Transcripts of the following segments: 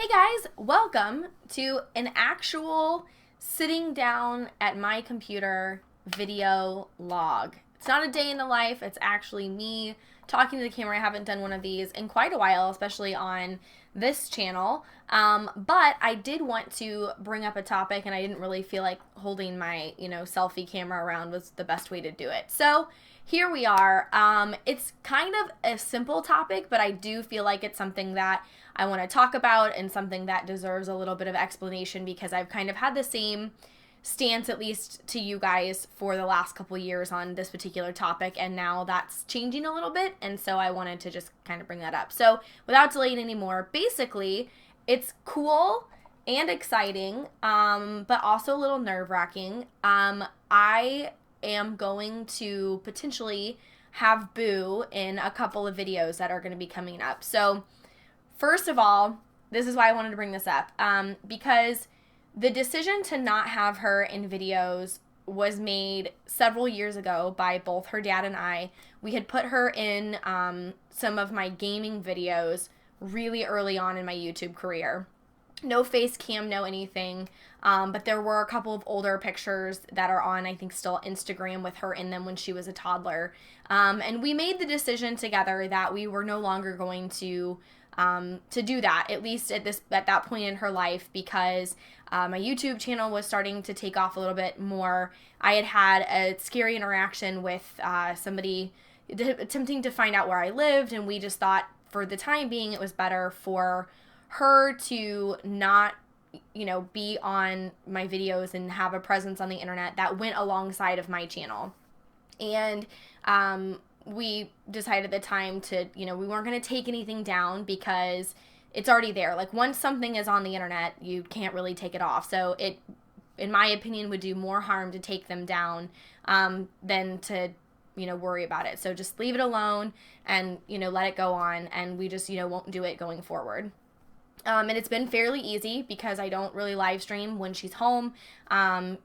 Hey guys, welcome to an actual sitting down at my computer video log. It's not a day in the life, it's actually me talking to the camera. I haven't done one of these in quite a while, especially on this channel. But I did want to bring up a topic and I didn't really feel like holding my, selfie camera around was the best way to do it. So here we are. It's kind of a simple topic, but I do feel like it's something that I want to talk about and something that deserves a little bit of explanation because I've kind of had the same stance, at least to you guys, for the last couple years on this particular topic, and now that's changing a little bit, and so I wanted to just kind of bring that up. So without delaying anymore, basically, it's cool and exciting, but also a little nerve-wracking. I am going to potentially have Boo in a couple of videos that are going to be coming up. So first of all, this is why I wanted to bring this up, because the decision to not have her in videos was made several years ago by both her dad and I. We had put her in some of my gaming videos really early on in my YouTube career. No face cam, no anything, but there were a couple of older pictures that are on, I think, still Instagram with her in them when she was a toddler. And we made the decision together that we were no longer going to do that, at least at that point in her life, because my YouTube channel was starting to take off a little bit more. I had a scary interaction with somebody attempting to find out where I lived, and we just thought for the time being it was better for her to not, be on my videos and have a presence on the internet that went alongside of my channel. And we decided at the time to, we weren't going to take anything down because it's already there. Like, once something is on the internet, you can't really take it off. So it, in my opinion, would do more harm to take them down than to, worry about it. So just leave it alone and, let it go on. And we just, won't do it going forward. And it's been fairly easy because I don't really live stream when she's home.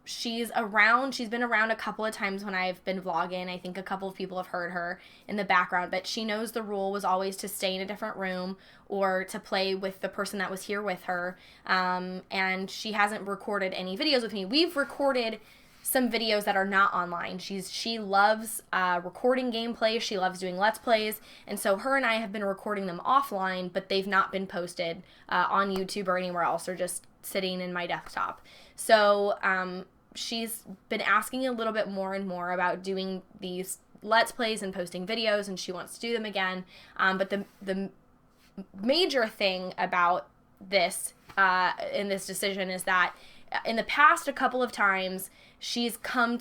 She's been around a couple of times when I've been vlogging. I think a couple of people have heard her in the background, but she knows the rule was always to stay in a different room or to play with the person that was here with her. And she hasn't recorded any videos with me. We've recorded some videos that are not online. She loves recording gameplay. She loves doing Let's Plays. And so her and I have been recording them offline, but they've not been posted on YouTube or anywhere else. They're just sitting in my desktop. So she's been asking a little bit more and more about doing these Let's Plays and posting videos, and she wants to do them again. But the major thing about this in this decision is that in the past a couple of times, she's come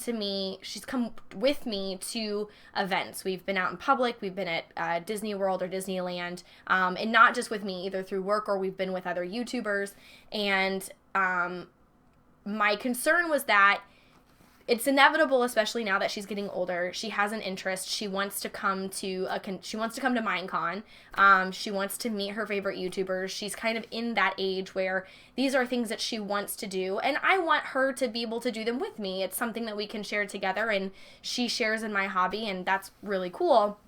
with me to events. We've been out in public, we've been at Disney World or Disneyland, and not just with me, either through work or we've been with other YouTubers. And my concern was that it's inevitable, especially now that she's getting older. She has an interest. She wants to come to Minecon. She wants to meet her favorite YouTubers. She's kind of in that age where these are things that she wants to do, and I want her to be able to do them with me. It's something that we can share together, and she shares in my hobby, and that's really cool.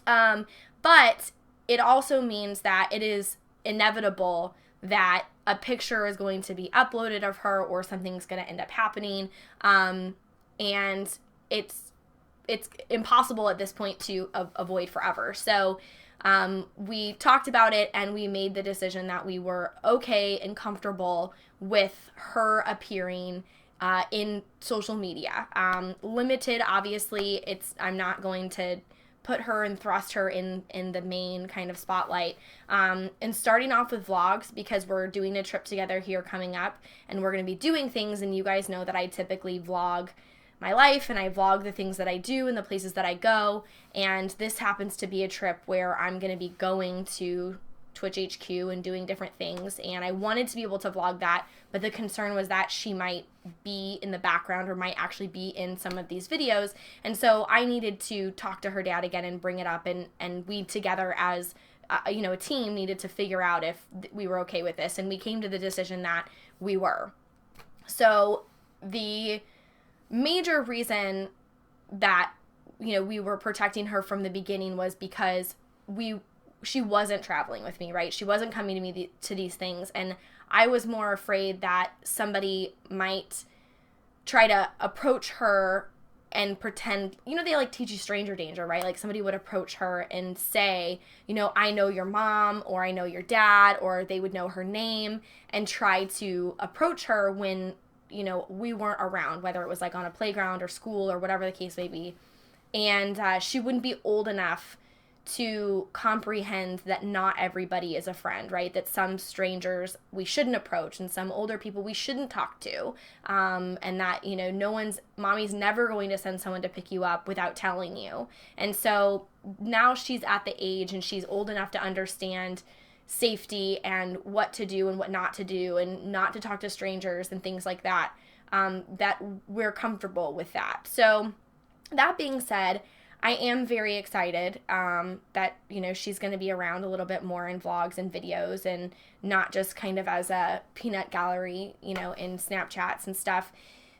But it also means that it is inevitable that a picture is going to be uploaded of her or something's going to end up happening. And it's impossible at this point to avoid forever. So we talked about it and we made the decision that we were okay and comfortable with her appearing in social media. Limited, obviously. I'm not going to put her and thrust her in the main kind of spotlight. And starting off with vlogs, because we're doing a trip together here coming up, and we're going to be doing things, and you guys know that I typically vlog my life, and I vlog the things that I do and the places that I go, and this happens to be a trip where I'm going to be going to Twitch HQ and doing different things, and I wanted to be able to vlog that, but the concern was that she might be in the background or might actually be in some of these videos, and so I needed to talk to her dad again and bring it up, and we together as a team needed to figure out if we were okay with this, and we came to the decision that we were. So the major reason that we were protecting her from the beginning was because she wasn't traveling with me, right? She wasn't coming to me to these things. And I was more afraid that somebody might try to approach her and pretend, they like teach you stranger danger, right? Like somebody would approach her and say, I know your mom, or I know your dad, or they would know her name and try to approach her when, we weren't around, whether it was like on a playground or school or whatever the case may be. And she wouldn't be old enough to comprehend that not everybody is a friend, right? That some strangers we shouldn't approach and some older people we shouldn't talk to. And that, mommy's never going to send someone to pick you up without telling you. And so now she's at the age and she's old enough to understand safety and what to do and what not to do and not to talk to strangers and things like that, that we're comfortable with that. So that being said, I am very excited that, she's going to be around a little bit more in vlogs and videos and not just kind of as a peanut gallery, in Snapchats and stuff.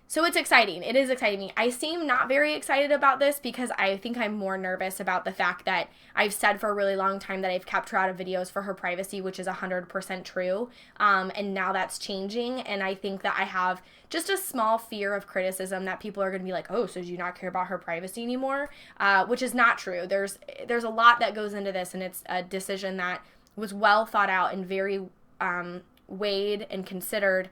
So it's exciting. It is exciting me. I seem not very excited about this because I think I'm more nervous about the fact that I've said for a really long time that I've kept her out of videos for her privacy, which is 100% true. And now that's changing. And I think that I have just a small fear of criticism that people are going to be like, oh, so do you not care about her privacy anymore? Which is not true. There's a lot that goes into this, and it's a decision that was well thought out and very weighed and considered.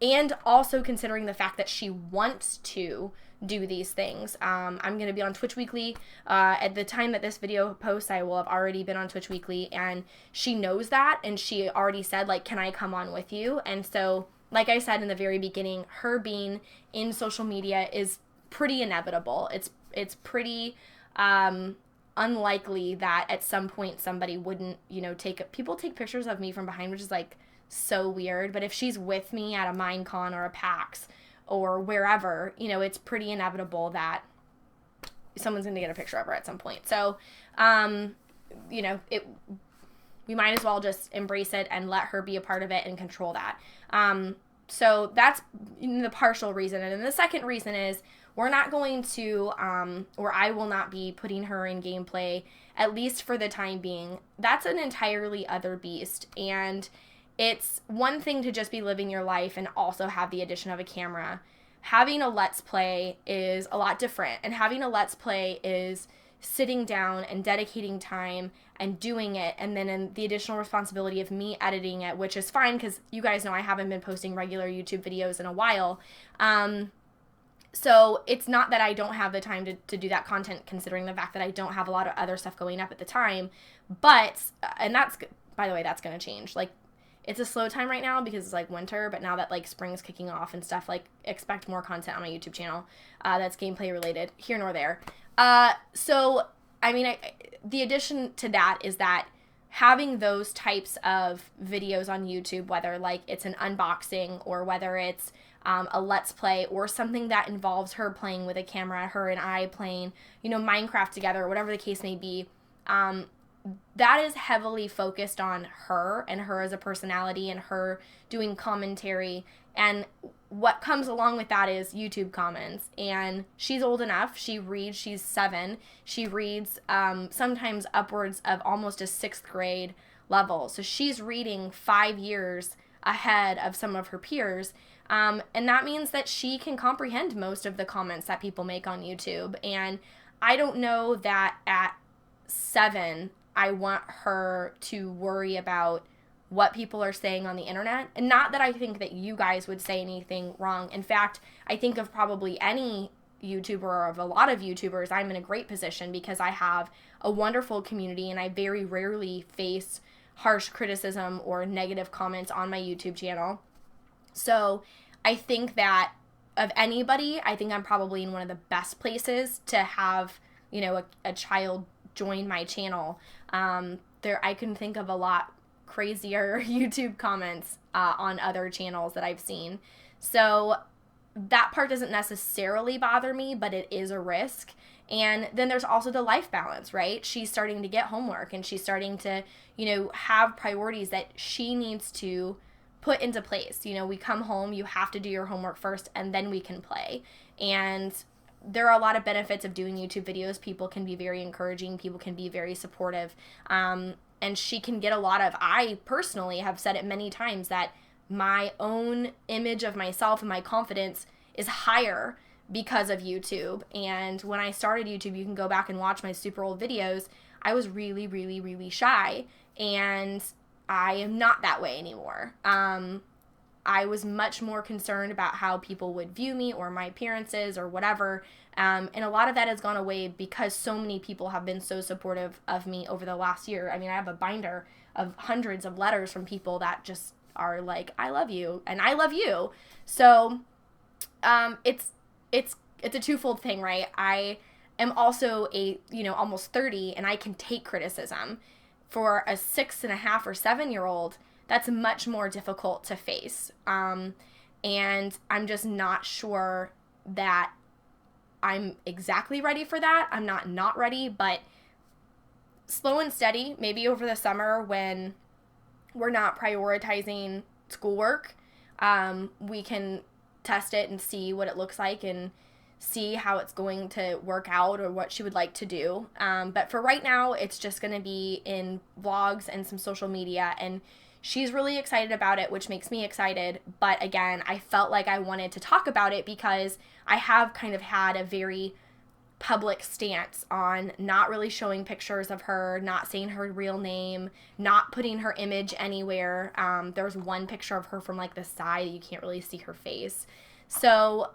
And also considering the fact that she wants to do these things. I'm going to be on Twitch Weekly. At the time that this video posts, I will have already been on Twitch Weekly, and she knows that, and she already said, like, can I come on with you? And so, like I said in the very beginning, her being in social media is pretty inevitable. It's pretty unlikely that at some point somebody wouldn't, people take pictures of me from behind, which is like so weird. But if she's with me at a Minecon or a PAX or wherever, it's pretty inevitable that someone's going to get a picture of her at some point. So, we might as well just embrace it and let her be a part of it and control that. So that's the partial reason. And then the second reason is we're not going to, or I will not be putting her in gameplay, at least for the time being. That's an entirely other beast. And it's one thing to just be living your life and also have the addition of a camera. Having a Let's Play is a lot different. And having a Let's Play is sitting down and dedicating time and doing it, and then in the additional responsibility of me editing it, which is fine because you guys know I haven't been posting regular YouTube videos in a while. So it's not that I don't have the time to do that content, considering the fact that I don't have a lot of other stuff going up at the time. But, and that's, by the way, that's going to change. Like, it's a slow time right now because it's like winter, but now that like spring's kicking off and stuff, like expect more content on my YouTube channel that's gameplay related, here nor there. So, I mean, the addition to that is that having those types of videos on YouTube, whether like it's an unboxing or whether it's a Let's Play or something that involves her playing with a camera, her and I playing, Minecraft together, or whatever the case may be, that is heavily focused on her and her as a personality and her doing commentary. And what comes along with that is YouTube comments. And she's old enough. She's 7. She reads sometimes upwards of almost a 6th grade level. So she's reading 5 years ahead of some of her peers. And that means that she can comprehend most of the comments that people make on YouTube. And I don't know that at 7, I want her to worry about what people are saying on the internet. And not that I think that you guys would say anything wrong. In fact, I think of probably any YouTuber or of a lot of YouTubers, I'm in a great position because I have a wonderful community and I very rarely face harsh criticism or negative comments on my YouTube channel. So I think that of anybody, I think I'm probably in one of the best places to have, a child join my channel. I can think of a lot crazier YouTube comments on other channels that I've seen. So that part doesn't necessarily bother me, but it is a risk. And then there's also the life balance, right? She's starting to get homework and she's starting to, have priorities that she needs to put into place. We come home, you have to do your homework first and then we can play. And there are a lot of benefits of doing YouTube videos. People can be very encouraging. People can be very supportive. and she can get a lot of, I personally have said it many times that my own image of myself and my confidence is higher because of YouTube. And when I started YouTube, you can go back and watch my super old videos, I was really, really, really shy, and I am not that way anymore. I was much more concerned about how people would view me or my appearances or whatever. And a lot of that has gone away because so many people have been so supportive of me over the last year. I mean, I have a binder of hundreds of letters from people that just are like, I love you and I love you. So it's a twofold thing, right? I am also almost 30, and I can take criticism. For a 6.5 or 7-year-old, that's much more difficult to face. And I'm just not sure that I'm exactly ready for that. I'm not ready, but slow and steady, maybe over the summer when we're not prioritizing schoolwork, we can test it and see what it looks like and see how it's going to work out or what she would like to do. But for right now, it's just going to be in vlogs and some social media, and she's really excited about it, which makes me excited. But again, I felt like I wanted to talk about it because I have kind of had a very public stance on not really showing pictures of her, not saying her real name, not putting her image anywhere. There's one picture of her from like the side, you can't really see her face. So,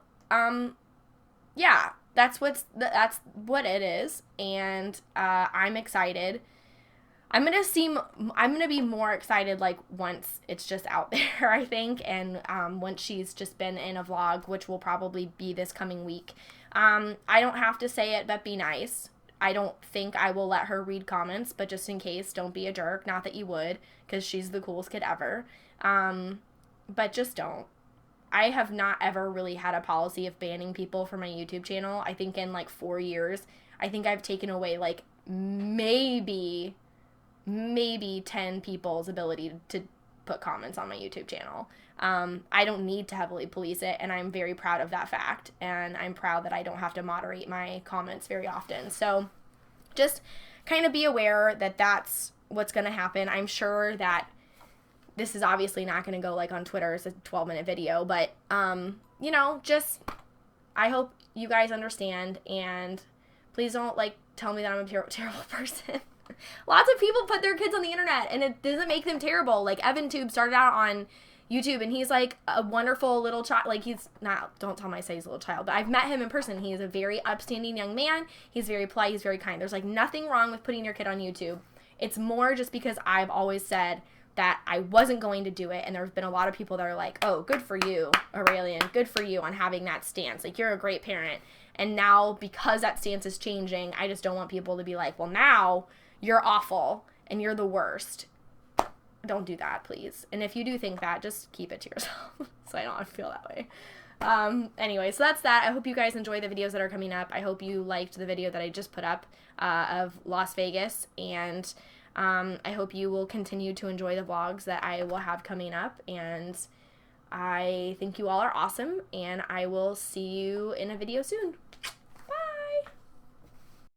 yeah, that's what it is, and I'm excited. I'm gonna be more excited like once it's just out there, I think, and once she's just been in a vlog, which will probably be this coming week. I don't have to say it, but be nice. I don't think I will let her read comments, but just in case, don't be a jerk. Not that you would, because she's the coolest kid ever. But just don't. I have not ever really had a policy of banning people from my YouTube channel. I think in like 4 years, I think I've taken away like maybe 10 people's ability to put comments on my YouTube channel. I don't need to heavily police it, and I'm very proud of that fact, and I'm proud that I don't have to moderate my comments very often. So just kind of be aware that that's what's going to happen. I'm sure that this is obviously not going to go like on Twitter as a 12-minute video, but, just, I hope you guys understand, and please don't, like, tell me that I'm a terrible person. Lots of people put their kids on the internet, and it doesn't make them terrible. Like, Evan Tube started out on YouTube, and he's, like, a wonderful little child. Like, he's not, don't tell him I say he's a little child, but I've met him in person. He's a very upstanding young man. He's very polite. He's very kind. There's, like, nothing wrong with putting your kid on YouTube. It's more just because I've always said that I wasn't going to do it, and there's been a lot of people that are like, oh, good for you, Aurelian, good for you on having that stance. Like, you're a great parent. And now, because that stance is changing, I just don't want people to be like, well, now you're awful and you're the worst. Don't do that, please. And if you do think that, just keep it to yourself so I don't feel that way. Anyway, so that's that. I hope you guys enjoy the videos that are coming up. I hope you liked the video that I just put up of Las Vegas, and I hope you will continue to enjoy the vlogs that I will have coming up, and I think you all are awesome, and I will see you in a video soon.